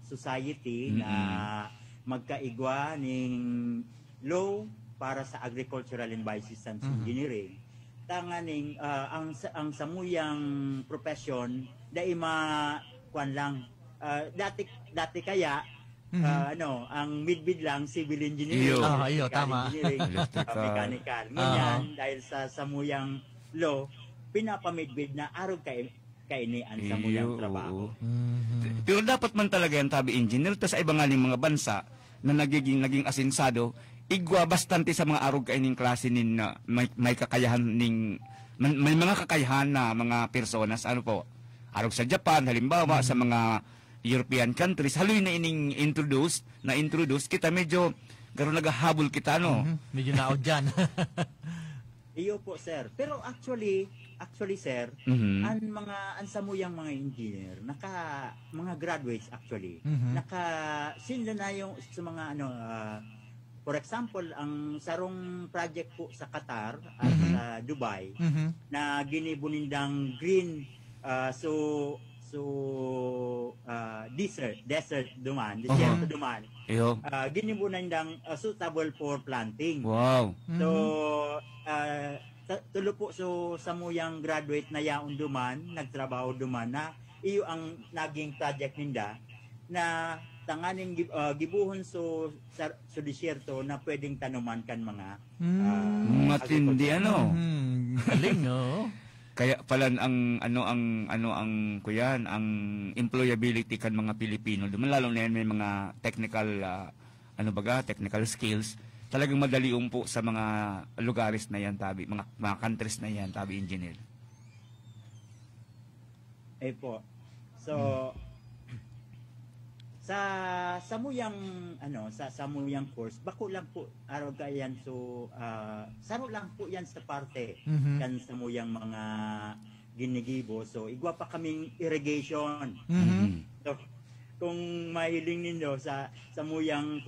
society na magkaigwa ng law para sa agricultural and biosystems engineering. Tanganing ang samuyang profession dai kuan lang dati kaya ang midbid lang civil engineering,
tama.
mechanical. Ngayon dahil sa samuyang law pinapamidbid na araw kainian sa muyang trabaho.
Pero dapat man talaga yan tabi engineer ta sa ibang mga bansa na naging asinsado igwa bastante sa mga arog kaining klase nin may kakayahan may mga kakayahan na mga personas po arog sa Japan halimbawa sa mga European countries haloy na introduce kita medyo garo nagahabol kita, no?
Medyo naod dyan.
Iyo po, sir. Pero actually sir, ang samuyang mga engineer, mga graduates actually, sila na yung sa mga for example, ang sarong project po sa Qatar at sa Dubai na ginibunindang green desert duman. Ginibunindang suitable for planting.
Wow.
So tulo po samuyang graduate na yaon duman, nagtrabaho duman na iyo ang naging project ninda na tanganing gibuhon sa disyerto na pwedeng tanuman kan mga
matindi
galing, no?
Kaya pala ang kuyan ang employability kan mga Pilipino, lalo na yan may mga technical technical skills, talagang madali po sa mga lugares na yan, tabi mga countries na yan, tabi engineer.
Po. So sa samuyang course bako lang po araw kayan saro lang po yan sa parte kan samuyang mga ginigibo, so igwa pa kaming irrigation. So kung mahiling ninyo sa samuyang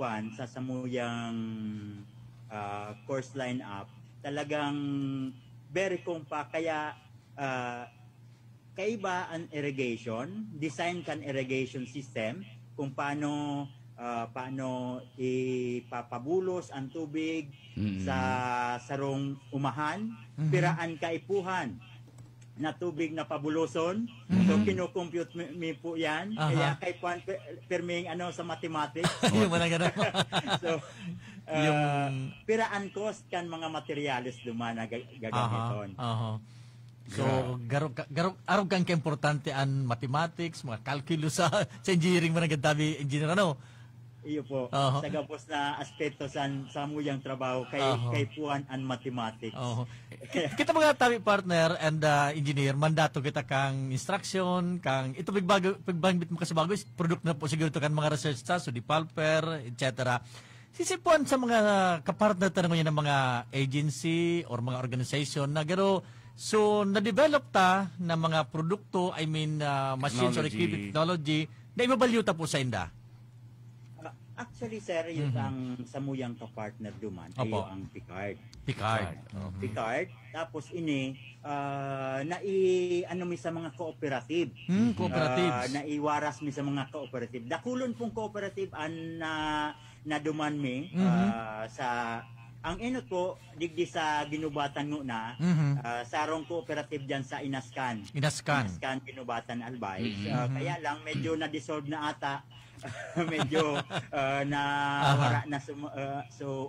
course line up, talagang very pa kaya kaiba ang irrigation, design kan irrigation system kung paano ipapabulos ang tubig sa sarong umahan, piraan kaipuhan na tubig na pabuloson. So kino-compute mi po yan. Kaya kay Juan perming sa mathematics. So piraan cost kan mga materials dumana gagamiton.
So, arog kang importante ang mathematics, mga calculus sa engineering, mga nagdabi engineer,
Iyo po. Sa gapos na aspeto sa samuyang trabaho kay puan ang mathematics.
Kita mga tabi partner and engineer, mandato kita kang instruction, kang ito pagbangbit mo kasi bago, product na po siguro ito kan mga research sa, so di pulper, etc. Sisipuan sa mga kapartner tanong niya ng mga agency or mga organization na so, na-develop ta na mga produkto, machines or equipment technology, na imabalyo ta po sa inda?
Actually, sir, yung ang samuyang kapartner duman, ayo ang Picard. Picard. Tapos mi sa mga cooperative.
Cooperatives.
Naiwaras mi sa mga cooperative. Dakulon pong cooperative na duman mi sa ang inot po, digdi sa ginubatan mo na, sarong cooperative dyan sa Inascan. Inascan, Ginubatan Albay. Kaya lang, medyo na-dissolve na ata. Medyo wara na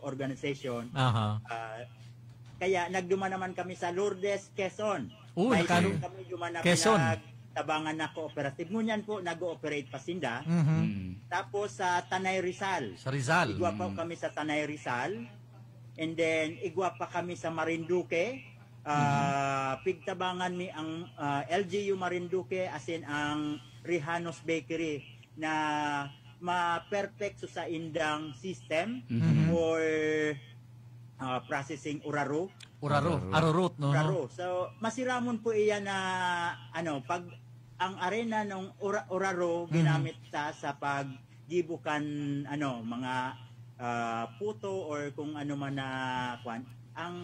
organization. Kaya nagduma naman kami sa Lourdes, Quezon. Kami duman na tabangan na cooperative. Ngunyan po, nag-ooperate pa sinda. Tapos sa Tanay Rizal.
Sa Rizal.
Igwa pa kami sa Tanay Rizal. And then, igwa pa kami sa Marinduque. Pigtabangan mi ang LGU Marinduque, as in ang Rijanos Bakery, na ma-perfect sa indang system for processing uraro.
Arorot, no?
Uraro. So, masiramon po iyan na, pag ang arena ng uraro, ginamit sa paggibukan, mga puto or kung ano man na ang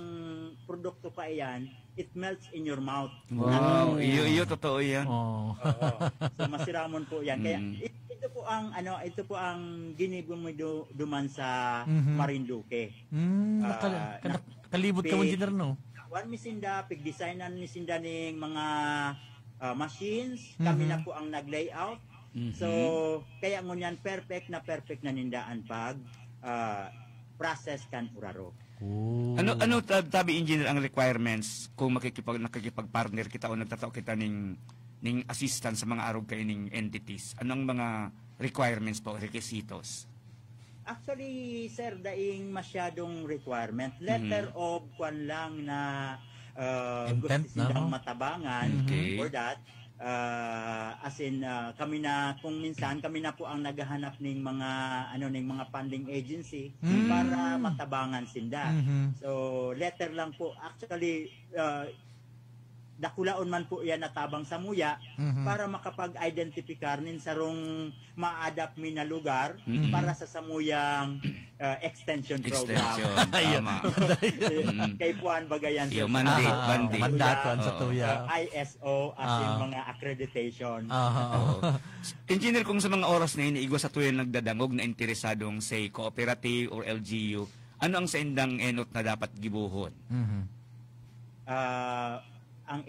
produkto pa iyan, it melts in your mouth.
Wow, iyo totoo yan.
So masiramon po yan. Kaya ito po ang ginibuman sa Marinduque.
Kalibot ka mo engineer, no?
One misinda, pig-designan misinda ning mga machines, kami na po ang nag-layout. So kaya ngunyan perfect na nindaan pag process kan uraro.
Ano tabi engineer ang requirements kung nakikipag-partner kita o nagtatao kita ning assistance sa mga arog kay ning entities? Anong mga requirements po, requisitos?
Actually, sir, daing masyadong requirement. Letter of kwan lang na gusto silang matabangan for that. as in kami na kung minsan kami na po ang naghahanap ng mga funding agency para matabangan sinda. So letter lang po actually dakulaon man po yan natabang sa muya para makapag-identifikar nin sarong ma-adapt mi na lugar para sa samuyang extension program.
Tama.
Kay Puan Bagayan sa
mandaton sa tuya.
ISO as in mga accreditation.
Engineer, kung sa mga oras na iniigwa sa tuya nagdadangog na interesadong say cooperative or LGU, ano ang sa indang enot na dapat gibuhon?
Ang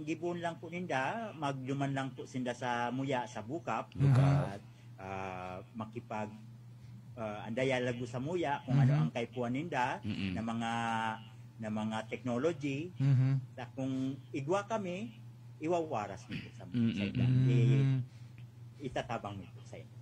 gibon lang po ninda, magduman lang po sinda sa muya sa bukap at makipag andaya lagu sa muya kung ano ang kaypuan ninda na mga technology. Kung igwa kami, iwawaras nito sa inda. Itatabang nito sa inda.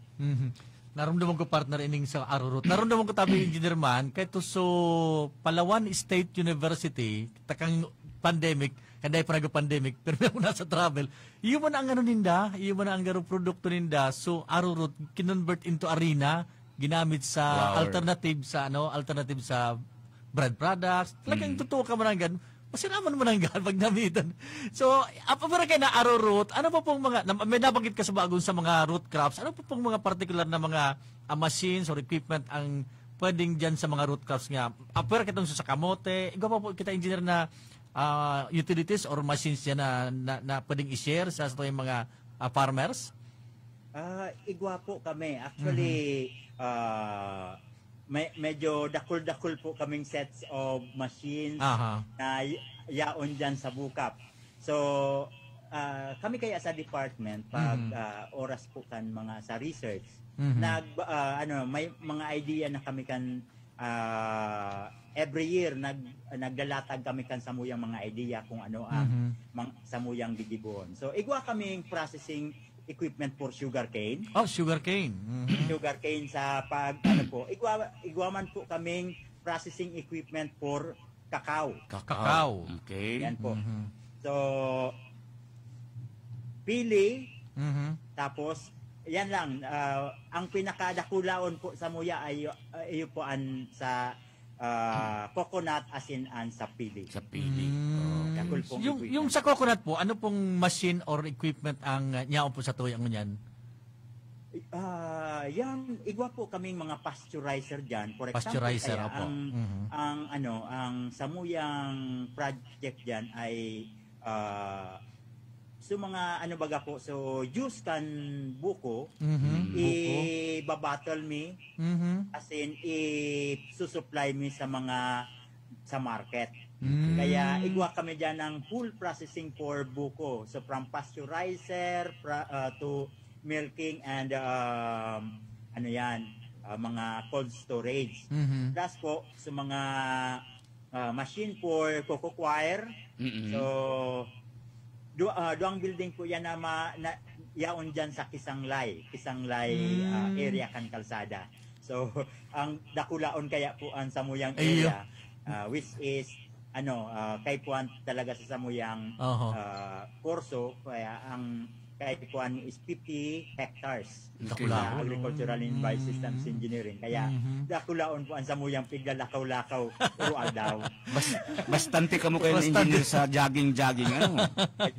Naramdaman ko partner ining sa Arurut. Naramdaman ko tabi engineer man kay to so Palawan State University takang pandemic, kanday pa nag-pandemic, pero may una sa travel, iyo man ang ninda, iyo man ang garo produkto ninda, so Arurut kinonvert into arena, ginamit sa alternative sa bread products. Talagang totoo ka man ang masinaman mo nang pag namitan. So, para kay na Arurut, ano pa pong mga, may nabanggit ka sa bagong sa mga root crops, ano pa pong mga particular na mga machines or equipment ang pwedeng dyan sa mga root crops nga? Pero kitong sa kamote, ikaw pa po kita engineer na utilities or machines yan na pwedeng i-share sa yung mga farmers?
Igwa po kami. Actually, medyo dakul-dakul po kaming sets of machines na yaon dyan sa bukap. So, kami kaya sa department, pag oras po kan mga sa research, may mga idea na kami kan every year naglalatag kami kan samuyang mga idea kung ano ang samuyang gigibon. So igwa kaming processing equipment for sugarcane.
Sugarcane.
Sugarcane sa igwa man po kaming processing equipment for cacao.
Okay.
Yan po. So pili tapos yan lang ang pinakadakulaon po sa muya ay po sa coconut as in sa pili.
Sa pili.
Yung sa coconut po, ano pong machine or equipment ang nyaon po sa tuyang niyan?
Yan igwa po kaming mga pasteurizer diyan. For example,
pasteurizer po.
Ang samuyang project diyan ay so mga baga po, so juice kan buko, i-babattle me, as in i-susupply me sa market. Kaya igwa kami dyan ng full processing for buko. So from pasteurizer to milking and mga cold storage. Plus po, so mga machine for cocoa coir. So duang building po yan na yaon dyan sa Kisanglay area kan kalsada. So ang dakulaon kaya po ang samuyang area which is kay puan talaga sa samuyang kurso, kaya ang kay puan is 50 hectares na agricultural and biosystems engineering. Kaya dakulaon po ang samuyang piglalakaw-lakaw rual daw.
Bastante ka mo kayo na engineer sa jogging-jogging.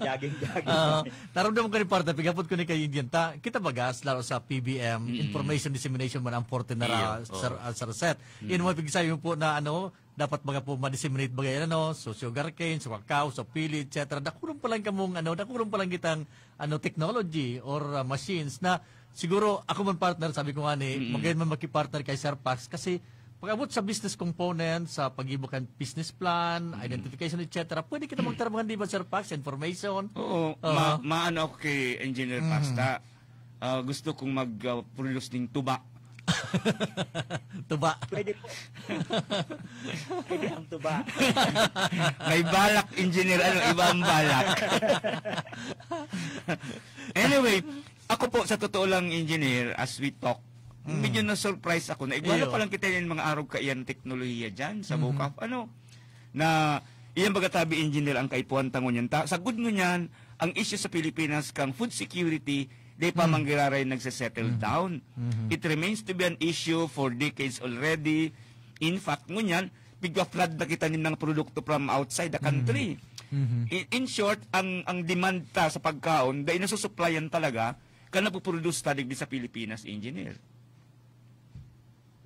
Jogging-jogging.
Taramdaman ko ni partner, pigapot ko ni kayo Indian. Kita bagas, lalo sa PBM, Information Dissemination man ang porte na sa reset. Yun mo pigsayo po na dapat mga po ma-disseminate bagay so sugarcane, so cacao, so pili, etc. Dakulong pa lang dakulong pa lang kitang technology or machines na siguro ako man partner, sabi ko nga magayon man makipartner kay Sir Pax kasi pag-abot sa business component, sa pag-ibukan business plan, identification, etc. Pwede kita magtarbangan di ba Sir Pax, information?
Oo, maano ako kay Engineer Pasta. Gusto kong mag-produce ng tuba.
Tuba.
Pwede po. Pwede ang tuba.
May balak, engineer. Ibang balak. Anyway, ako po, sa totoo lang, engineer, as we talk, medyo na-surprise ako na igwala pa lang kita yung mga araw kaiyan teknolohiya dyan sa bukap. Na iyan bagatabi engineer ang kaipuan tangon yan. Sa good nyo yan, ang issue sa Pilipinas kang food security di pa manggiraray nagse-settle down. It remains to be an issue for decades already. In fact, ngunyan, bigla-flood na kita ng mga produkto from outside the country. In short, ang demand ta sa pagkaon, dahil nasusuplayan talaga, ka napuproduce tadig di sa Pilipinas, engineer.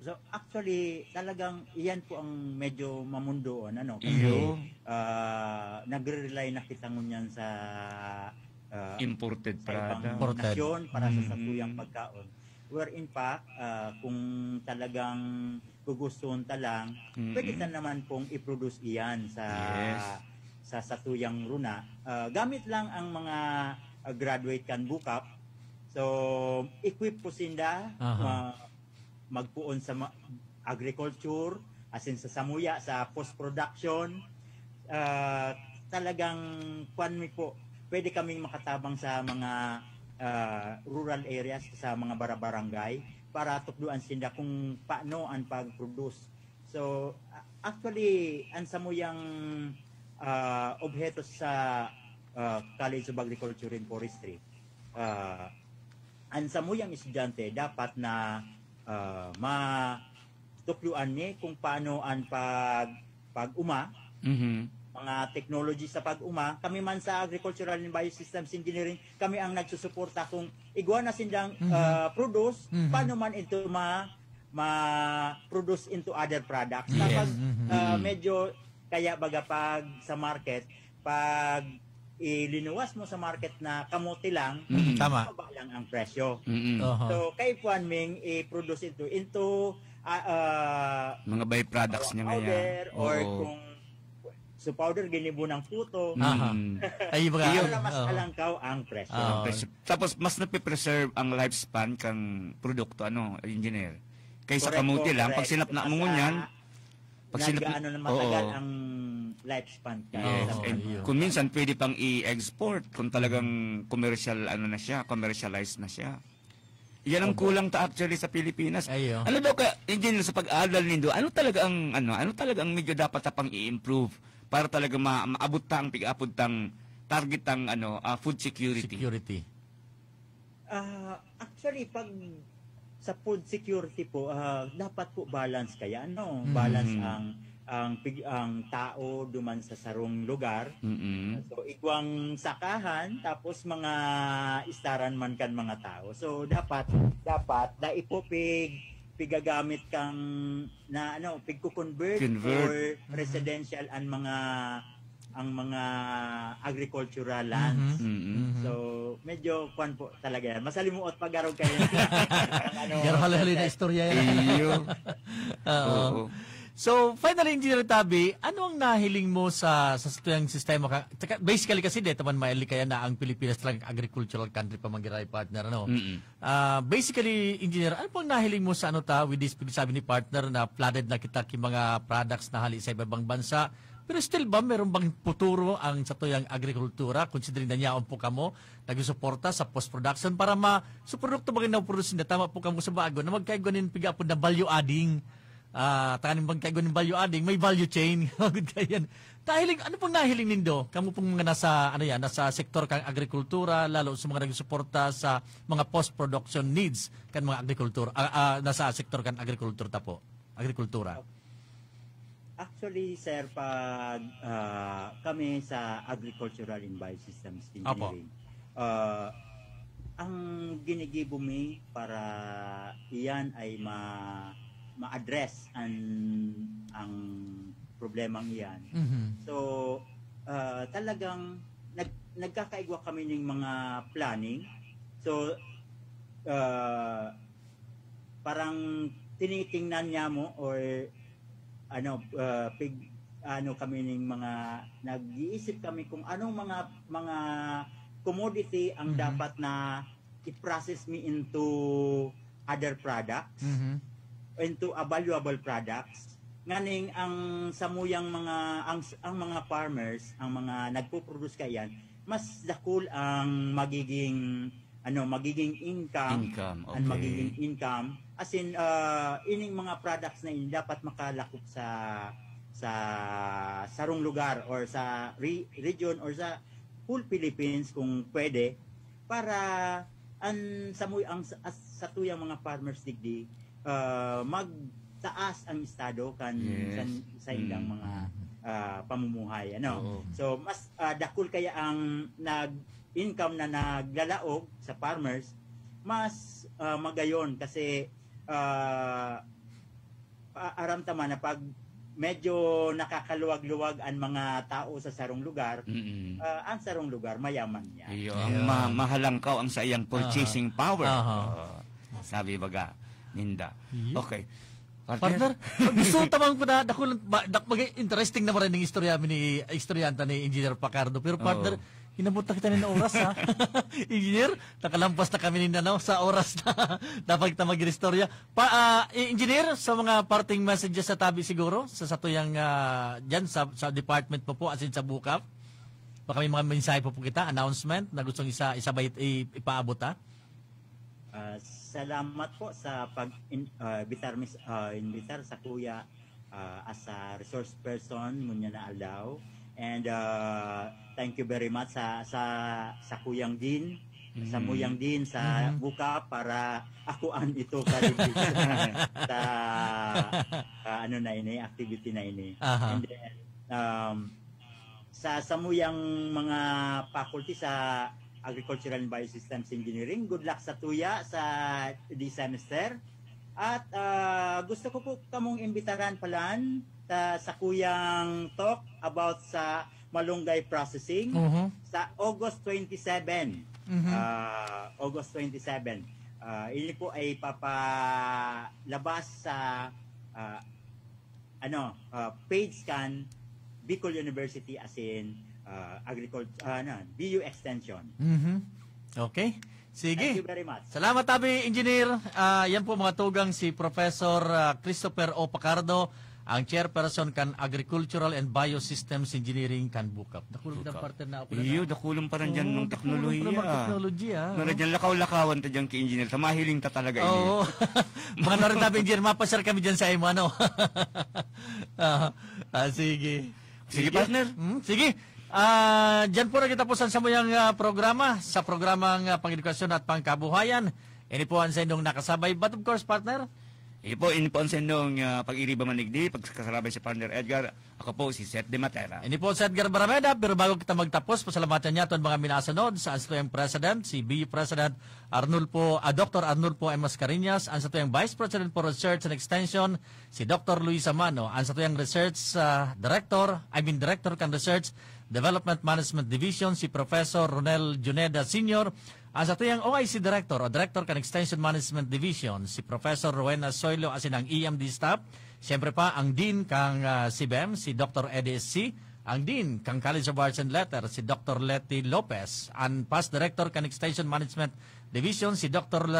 So actually, talagang iyan po ang medyo mamundoon.
Iyo.
Nagre-rely na kita ngunyan sa
imported
sa ibang
product.
nasyon para sa satuyang pagkaon. Where in fact, kung talagang gugustuhan talang, pwede na naman pong i-produce iyan sa satuyang runa. Gamit lang ang mga graduate kan bukap. So, equip po sinda magpuon sa agriculture, as in sa samuya, sa post-production. Talagang po, pwede kaming makatabang sa mga rural areas, sa mga barangay, para tukduan sinda kung paano ang pag-produce. So, actually, ang samuyang objeto sa College of Agriculture and Forestry, ang samuyang estudyante dapat na matukluan ni kung paano ang pag-uma, mga technology sa pag-uma. Kami man sa Agricultural and Biosystems Engineering, kami ang nagsusuporta kung igwa na sindang produce, paano man ito ma-produce into other products. Kapag medyo, kaya baga pag sa market, pag ilinuwas mo sa market na kamote lang, mababa lang ang presyo. So, kay Puan Ming, i-produce ito into
mga byproducts niya
powder, or kung so powder, ginibo ng puto.
Ay,
para mas alangkaw ang presyo.
Tapos, mas napipreserve ang lifespan kang produkto, engineer? Kaysa kamuti lang, pag sinapna mo ngunyan,
nag-ano na matagal ang lifespan ka.
Kung minsan pwede pang i-export kung talagang commercialized na siya. Yan ang kulang ta actually sa Pilipinas. Ano daw ka engineer sa pag-aaral nindo? Ano talaga ang medyo dapat pang i-improve para talaga maabot ta ang pig-apod tang target tang food security?
Actually pag sa food security po, dapat po balance kaya balance ang tao duman sa sarong lugar. So igwang sakahan, tapos mga istaran man kan mga tao. So dapat daipo pigagamit kang na pigko-convert or residential ang mga agricultural lands. So medyo kwan po talaga yan. Masalimuot pag-araw kayo.
Garhali na istorya yan. So, finally, Engineer Tabi, ano ang nahiling mo sa tuyang sistema? Basically kasi dito man maili kaya na ang Pilipinas lang agricultural country pa mangiray partner, basically, Engineer, ano pang nahiling mo sa with this sabi ni partner na flooded na kita ki mga products na hali sa ibang bansa? Pero still ba, meron bang futuro ang sa tuyang agrikultura, considering na niyaon po kamo, nag-suporta sa post-production para sa produkto ba na-produce na tama po kamo sa bago na magkaigonin piga po na value adding, takanin bang kaigonin value adding, may value chain. Nahiling, ano pong nahiling nindo? Kamo pong mga nasa sektor kang agrikultura, lalo sa mga nag-suporta sa mga post-production needs kan mga agrikultura, nasa sektor kang agrikultura.
Actually, sir, pag kami sa Agricultural and Biosystems Engineering, ang ginigibo mi para iyan ay ma-address ang problemang iyan. So, talagang nagkakaigwa kami ng mga planning. So, parang tinitingnan niya mo or kami ng mga nag-iisip kami kung anong mga commodity ang dapat na i-process me into other products, into valuable products. Nganing ang samuyang ang mga farmers, ang mga nagpo-produce kayan, mas dakul ang magiging income.
Okay.
Ang magiging income. As in, ining mga products na ini dapat makalakop sa sarong lugar or sa region or sa whole Philippines kung pwede para sa tuyang mga farmers digdi magtaas ang estado sa ilang mga pamumuhay, ano. So mas dakul kaya ang income na naglalaog sa farmers, mas magayon kasi aramtaman na pag medyo nakakaluwag-luwag ang mga tao sa sarong lugar, ang sarong lugar mayaman niya.
Ang mahalangkaw ang sa iyang purchasing power. Sabi baga ninda. Okay.
Partner, gusto tamang ko na interesting na maraming istoryanta ni Engineer Pacardo. Pero partner, hinabot na kita ng oras, ha? Engineer, nakalampas na kami sa oras na dapat kita mag-istorya. Engineer, sa mga parting messages sa tabi siguro, sa tuyang dyan, sa department po as in sa Bukap, baka may mga mensahe po kita, announcement na gustong isabay ipaabot, ha?
Salamat po sa pag-invitar sa kuya as a resource person munya na aldaw. And thank you very much sa Kuyang Din, sa Muyang Din sa Buka para akuan ito sa ano na ini, activity na ini. And then sa Muyang mga faculty sa Agricultural and Biosystems Engineering, good luck sa tuya sa this semester. At gusto ko po kamong imbitaran palan sa Kuyang talk about sa malunggay processing sa August 27. August 27. Ini po ay papalabas sa page scan Bicol University as in BU Extension.
Okay. Sige.
Thank you very much.
Salamat tabi, Engineer. Yan po mga tugang si Professor Christopher O. Pacardo, ang chairperson kan Agricultural and Biosystems Engineering kan Bukap. Dakulong na partner na ako na.
Iyo, dakulong pa rin dyan ng teknolohiya. Meron dyan lakaw-lakawan ta dyan kay Engineer. Sa mahiling ta talaga.
Oo. Mga narin tabi, Engineer, mapashare kami dyan sa imo, ano? Sige. Sige, partner. Sige. Diyan po na kita po sa samuyang programa, sa programang pang-edukasyon at pangkabuhayan. Ini po ang sendong nakasabay. But of course, partner,
ini po ang sendong pag-iriba manigdi, pagkasarabay si partner Edgar. Ako po si Seth De Matera.
Ini po si Edgar Barameda. Pero bago kita magtapos, pasalamatan niya itong mga minasunod sa ang President, si BU President Dr. Arnulfo M. Mascareñas, ang sa tuyang Vice President for Research and Extension, si Dr. Luisa Mano, ang sa tuyang Research Director kan Research Development Management Division, si Professor Ronel Juneda Sr., ang sa tuyang OIC Director o Director kan Extension Management Division, si Professor Rowena Soylo asin ang EMD staff. Siyempre pa ang Dean kang CBEM, si Dr. Eddie S.C., ang Dean kang College of Arts and Letters, si Dr. Letty Lopez, ang Past Director kan Extension Management Division, si Dr.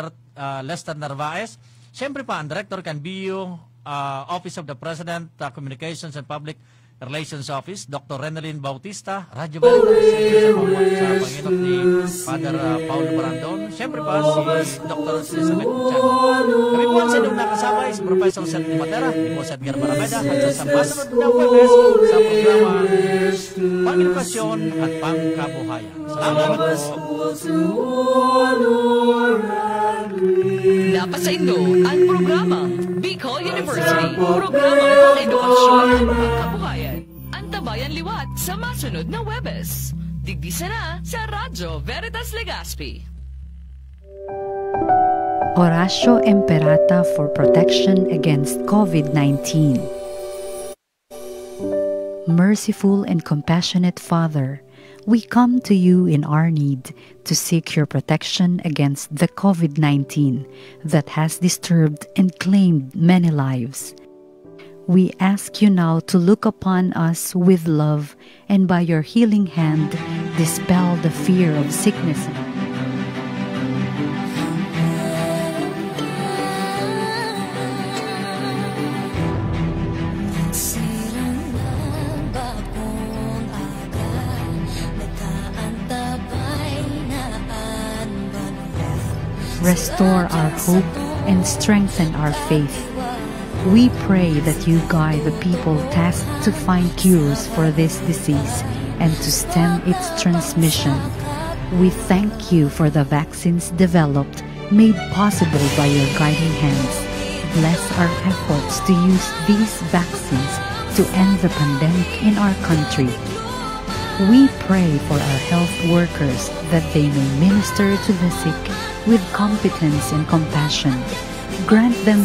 Lester Narvaez. Siyempre pa ang Director kan BU Office of the President, Communications and Public Relations Office, Dr. Renalyn Bautista, Radyo Balitas, sa Panginoon ni Father Paulo Barandon. Siyempre pa si Dr. Elizabeth Chan. Kami po ang sendong nakasabay si Professor Seth De Matera, ni po Seth Barameda, at sa masunod na Webes sa programa Pang-edukasyon at Pangkabuhayan. Salamat po.
Dapat sa Indo ang programang Bicol University, programang Pang-edukasyon at Pangkabuhayan. Antabayan liwat sa masunod na Webes. Digdisa na sa Radyo Veritas Legazpi.
Oratio Imperata for protection against COVID-19. Merciful and compassionate Father, we come to you in our need to seek your protection against the COVID-19 that has disturbed and claimed many lives. We ask you now to look upon us with love and by your healing hand dispel the fear of sickness. Restore our hope and strengthen our faith. We pray that you guide the people tasked to find cures for this disease and to stem its transmission. We thank you for the vaccines developed, made possible by your guiding hands. Bless our efforts to use these vaccines to end the pandemic in our country. We pray for our health workers that they may minister to the sick with competence and compassion. Grant them